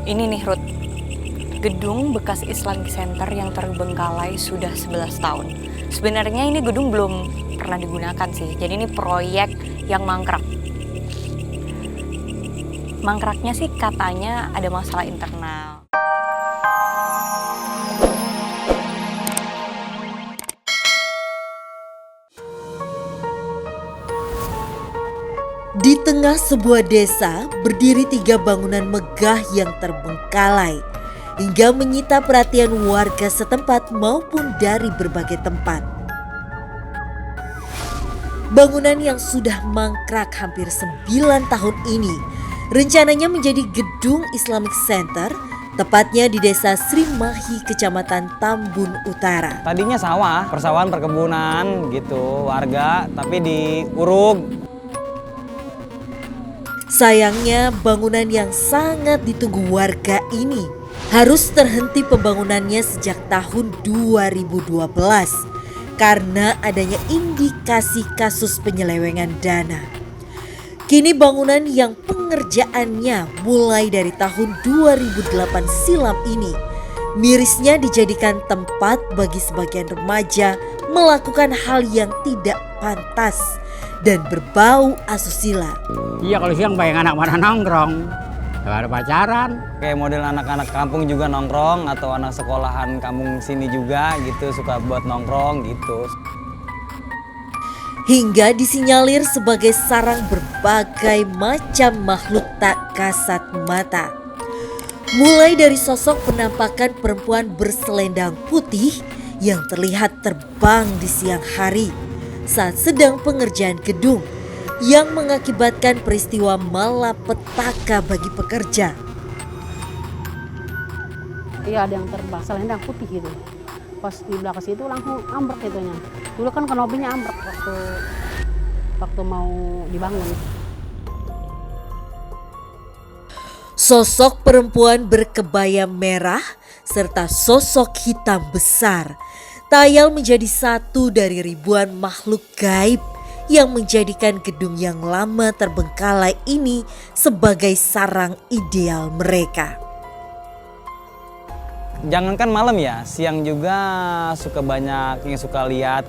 Ini nih Ruth, gedung bekas Islamic Center yang terbengkalai sudah 11 tahun. Sebenarnya ini gedung belum pernah digunakan sih, jadi ini proyek yang mangkrak. Mangkraknya sih katanya ada masalah internal. Di tengah sebuah desa berdiri 3 bangunan megah yang terbengkalai hingga menyita perhatian warga setempat maupun dari berbagai tempat. Bangunan yang sudah mangkrak hampir 9 tahun ini rencananya menjadi gedung Islamic Center, tepatnya di desa Srimahi, Kecamatan Tambun Utara. Tadinya sawah, persawahan, perkebunan gitu, warga, tapi diuruk. Sayangnya bangunan yang sangat ditunggu warga ini harus terhenti pembangunannya sejak tahun 2012 karena adanya indikasi kasus penyelewengan dana. Kini bangunan yang pengerjaannya mulai dari tahun 2008 silam ini mirisnya dijadikan tempat bagi sebagian remaja melakukan hal yang tidak pantas dan berbau asusila. Iya, kalau siang banyak anak pada nongkrong, ada pacaran. Kayak model anak-anak kampung juga nongkrong atau anak sekolahan kampung sini juga gitu suka buat nongkrong gitu. Hingga disinyalir sebagai sarang berbagai macam makhluk tak kasat mata. Mulai dari sosok penampakan perempuan berselendang putih yang terlihat terbang di siang hari saat sedang pengerjaan gedung yang mengakibatkan peristiwa malapetaka bagi pekerja. Iya, ada yang terbang selendang putih gitu. Pas di belakang situ langsung ambruk itunya. Dulu kan kanopinya ambruk waktu mau dibangun. Sosok perempuan berkebaya merah serta sosok hitam besar tayal menjadi satu dari ribuan makhluk gaib yang menjadikan gedung yang lama terbengkalai ini sebagai sarang ideal mereka. Jangankan malam ya, siang juga suka banyak yang suka lihat.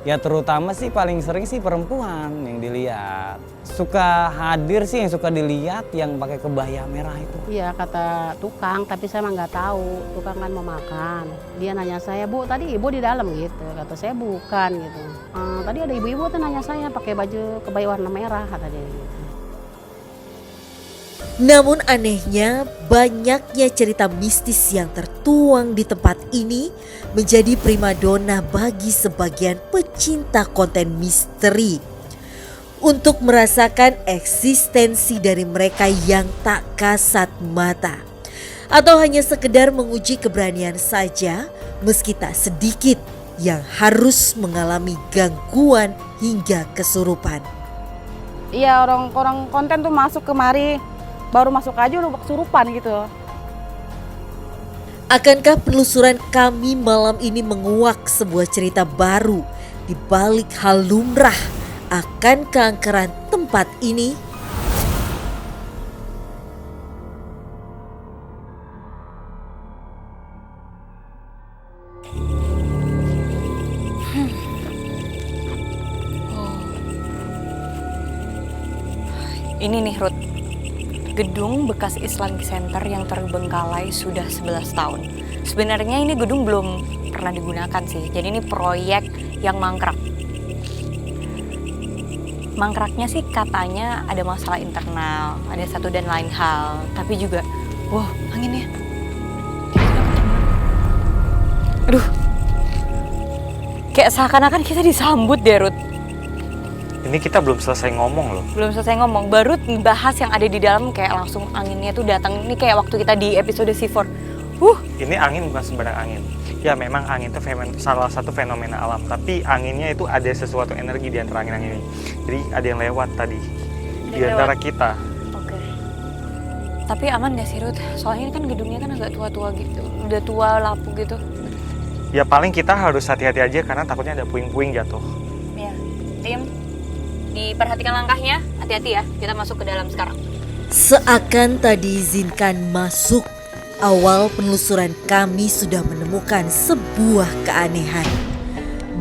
Ya terutama sih paling sering sih perempuan yang dilihat. Suka hadir sih yang suka dilihat yang pakai kebaya merah itu. Iya, kata tukang, tapi saya mah nggak tahu. Tukang kan mau makan. Dia nanya saya, "Bu, tadi ibu di dalam?" gitu. Kata saya, "Bukan," gitu. Tadi ada ibu-ibu tuh nanya saya pakai baju kebaya warna merah, kata dia gitu. Namun anehnya banyaknya cerita mistis yang tertuang di tempat ini menjadi primadona bagi sebagian pecinta konten misteri. Untuk merasakan eksistensi dari mereka yang tak kasat mata. Atau hanya sekedar menguji keberanian saja meski tak sedikit yang harus mengalami gangguan hingga kesurupan. Iya, orang konten tuh masuk kemari, baru masuk aja udah kesurupan gitu. Akankah penelusuran kami malam ini menguak sebuah cerita baru di balik hal lumrah akan keangkeran tempat ini? Ini nih Ruth, gedung bekas Islamic Center yang terbengkalai sudah 11 tahun. Sebenarnya ini gedung belum pernah digunakan sih, jadi ini proyek yang mangkrak. Mangkraknya sih katanya ada masalah internal, ada satu dan lain hal. Tapi juga, wah anginnya. Aduh, kayak seakan-akan kita disambut deh Ruth. Ini kita belum selesai ngomong loh. Belum selesai ngomong, baru bahas yang ada di dalam kayak langsung anginnya tuh datang. Ini kayak waktu kita di episode C4. Ini angin bukan sembarang angin. Ya memang angin itu salah satu fenomena alam, tapi anginnya itu ada sesuatu energi di antara angin-angin ini. Jadi ada yang lewat tadi di antara kita. Oke. Tapi aman gak sih Ruth? Soalnya ini kan gedungnya kan agak tua-tua gitu, udah tua lapuk gitu. Ya paling kita harus hati-hati aja karena takutnya ada puing-puing jatuh. Ya, tim, diperhatikan langkahnya, hati-hati ya. Kita masuk ke dalam sekarang. Seakan tak diizinkan masuk, awal penelusuran kami sudah menemukan sebuah keanehan.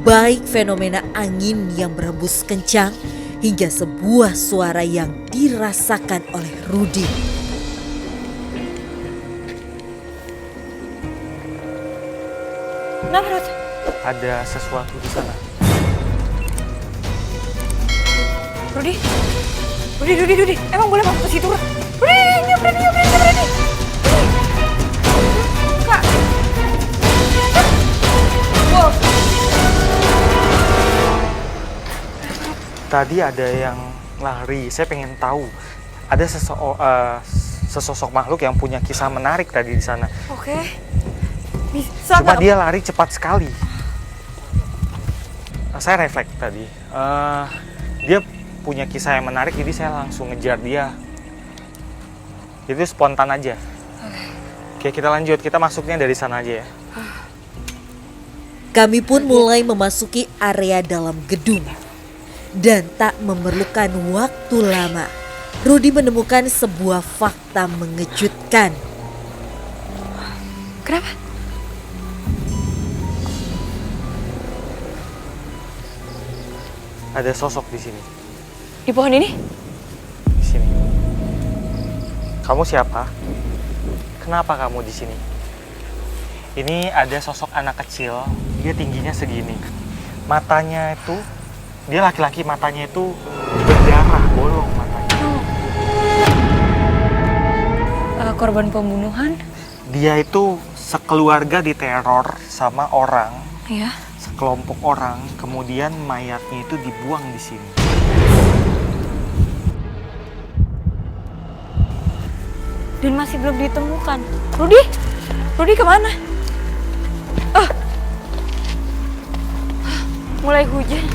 Baik fenomena angin yang berhembus kencang hingga sebuah suara yang dirasakan oleh Rudi. Kenapa, Ruth? Ada sesuatu di sana. Rudi? Rudi. Emang boleh masuk ke situ, Ruth? Rudi, nyamperin. Kak. Wow. Tadi ada yang lari. Saya pengen tahu. Ada sesosok makhluk yang punya kisah menarik tadi di sana. Oke. Bisa Cuma nggak? dia lari cepat sekali. Saya refleks tadi. Dia punya kisah yang menarik, jadi saya langsung ngejar dia. Itu spontan aja. Oke, kita lanjut. Kita masuknya dari sana aja ya. Kami pun mulai memasuki area dalam gedung. Dan tak memerlukan waktu lama, Rudi menemukan sebuah fakta mengejutkan. Kenapa? Ada sosok di sini. Di pohon ini? Di sini. Kamu siapa? Kenapa kamu di sini? Ini ada sosok anak kecil. Dia tingginya segini. Matanya itu, dia laki-laki, matanya itu berdarah, bolong matanya. Korban pembunuhan? Dia itu sekeluarga diteror sama orang, Iya. sekelompok orang, kemudian mayatnya itu dibuang di sini. Dan masih belum ditemukan. Rudi kemana? Mulai hujan.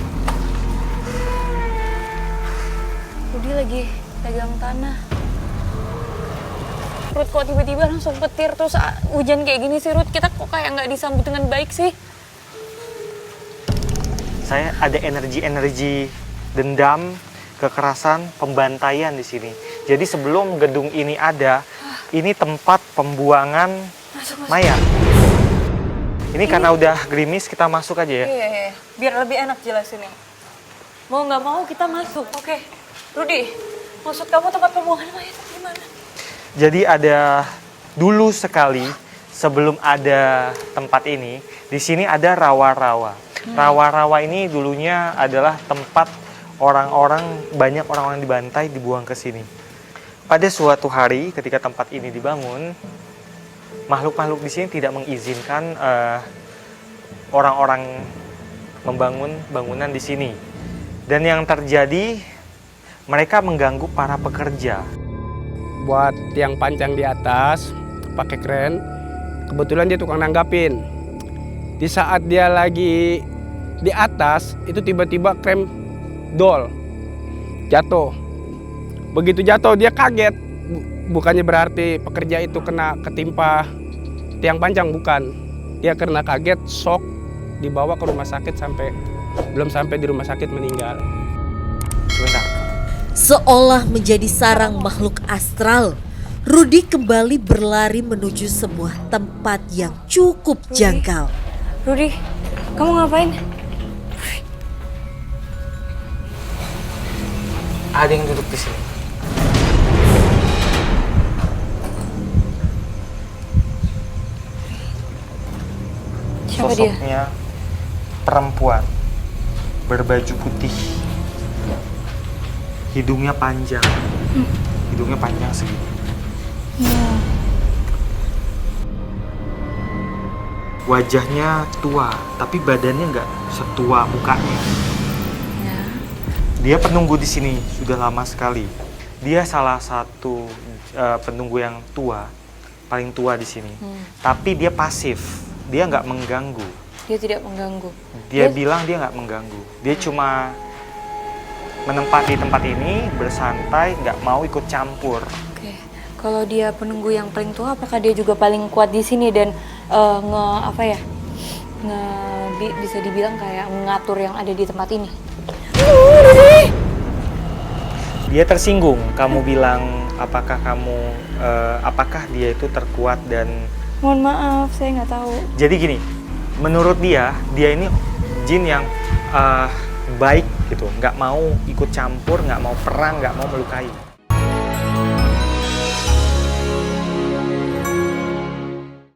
Rudi lagi pegang tanah. Ruth, kok tiba-tiba langsung petir terus hujan kayak gini sih, Ruth? Kita kok kayak nggak disambut dengan baik sih? Saya ada energi dendam, kekerasan, pembantaian di sini. Jadi sebelum gedung ini ada, ini tempat pembuangan mayat. Ini karena udah gerimis, kita masuk aja ya. Iya. Biar lebih enak jelasinnya. Mau nggak mau kita masuk, oke? Rudi, maksud kamu tempat pembuangan mayat gimana? Jadi ada dulu sekali sebelum ada tempat ini, di sini ada rawa-rawa. Rawa-rawa ini dulunya adalah tempat banyak orang-orang dibantai, dibuang ke sini. Pada suatu hari ketika tempat ini dibangun, makhluk-makhluk di sini tidak mengizinkan orang-orang membangun bangunan di sini. Dan yang terjadi, mereka mengganggu para pekerja. Buat tiang panjang di atas pakai kren, kebetulan dia tukang nanggapin. Di saat dia lagi di atas, itu tiba-tiba kren dol, jatuh. Begitu jatuh dia kaget. Bukannya berarti pekerja itu kena ketimpa tiang panjang, bukan. Dia karena kaget, shock, dibawa ke rumah sakit belum sampai di rumah sakit meninggal. Sebentar. Seolah menjadi sarang makhluk astral, Rudi kembali berlari menuju sebuah tempat yang cukup jangkal. Rudi, kamu ngapain? Ada yang duduk di sini. Siapa dia? Sosoknya perempuan berbaju putih, hidungnya panjang, segini. Wajahnya tua, tapi badannya nggak setua mukanya. Dia penunggu di sini sudah lama sekali. Dia salah satu penunggu yang tua, paling tua di sini. Tapi dia pasif, dia nggak mengganggu. Dia tidak mengganggu. Dia bilang dia nggak mengganggu. Dia cuma menempati tempat ini, bersantai, nggak mau ikut campur. Oke. Kalau dia penunggu yang paling tua, apakah dia juga paling kuat di sini dan bisa dibilang kayak mengatur yang ada di tempat ini? Dia tersinggung, kamu bilang apakah kamu apakah dia itu terkuat dan Mohon maaf, saya nggak tahu. jadi gini, menurut dia ini jin yang baik gitu, nggak mau ikut campur, nggak mau perang, nggak mau melukai.